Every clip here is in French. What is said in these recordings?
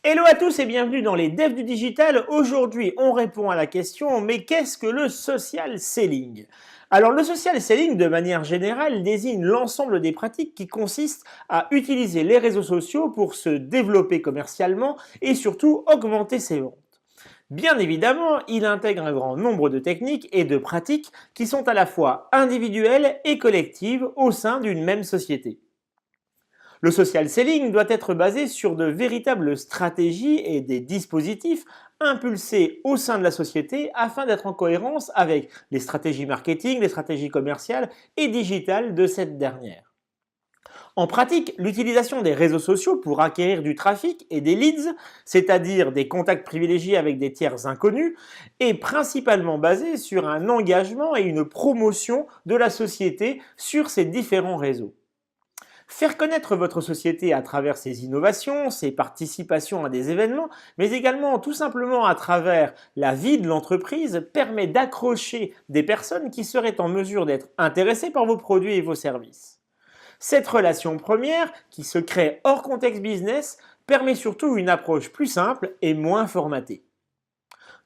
Hello à tous et bienvenue dans les devs du digital. Aujourd'hui, on répond à la question, mais qu'est-ce que le social selling? Alors le social selling, de manière générale, désigne l'ensemble des pratiques qui consistent à utiliser les réseaux sociaux pour se développer commercialement et surtout augmenter ses ventes. Bien évidemment, il intègre un grand nombre de techniques et de pratiques qui sont à la fois individuelles et collectives au sein d'une même société. Le social selling doit être basé sur de véritables stratégies et des dispositifs impulsés au sein de la société afin d'être en cohérence avec les stratégies marketing, les stratégies commerciales et digitales de cette dernière. En pratique, l'utilisation des réseaux sociaux pour acquérir du trafic et des leads, c'est-à-dire des contacts privilégiés avec des tiers inconnus, est principalement basée sur un engagement et une promotion de la société sur ces différents réseaux. Faire connaître votre société à travers ses innovations, ses participations à des événements, mais également tout simplement à travers la vie de l'entreprise permet d'accrocher des personnes qui seraient en mesure d'être intéressées par vos produits et vos services. Cette relation première, qui se crée hors contexte business, permet surtout une approche plus simple et moins formatée.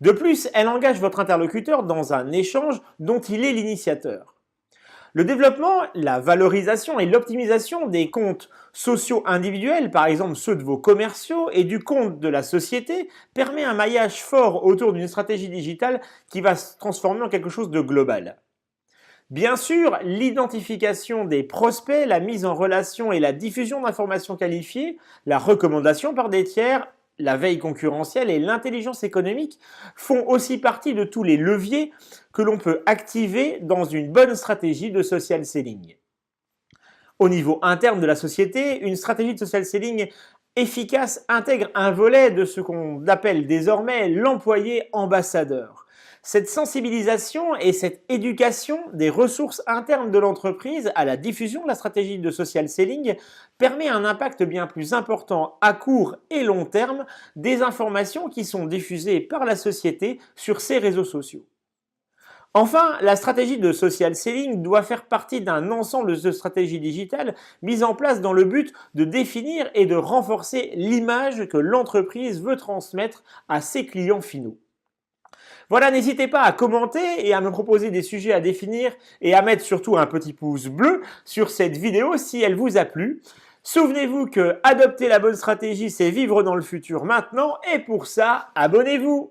De plus, elle engage votre interlocuteur dans un échange dont il est l'initiateur. Le développement, la valorisation et l'optimisation des comptes sociaux individuels, par exemple ceux de vos commerciaux, et du compte de la société, permet un maillage fort autour d'une stratégie digitale qui va se transformer en quelque chose de global. Bien sûr, l'identification des prospects, la mise en relation et la diffusion d'informations qualifiées, la recommandation par des tiers, la veille concurrentielle et l'intelligence économique font aussi partie de tous les leviers que l'on peut activer dans une bonne stratégie de social selling. Au niveau interne de la société, une stratégie de social selling efficace intègre un volet de ce qu'on appelle désormais l'employé ambassadeur. Cette sensibilisation et cette éducation des ressources internes de l'entreprise à la diffusion de la stratégie de social selling permet un impact bien plus important à court et long terme des informations qui sont diffusées par la société sur ces réseaux sociaux. Enfin, la stratégie de social selling doit faire partie d'un ensemble de stratégies digitales mises en place dans le but de définir et de renforcer l'image que l'entreprise veut transmettre à ses clients finaux. Voilà, n'hésitez pas à commenter et à me proposer des sujets à définir et à mettre surtout un petit pouce bleu sur cette vidéo si elle vous a plu. Souvenez-vous que adopter la bonne stratégie, c'est vivre dans le futur maintenant et pour ça, abonnez-vous!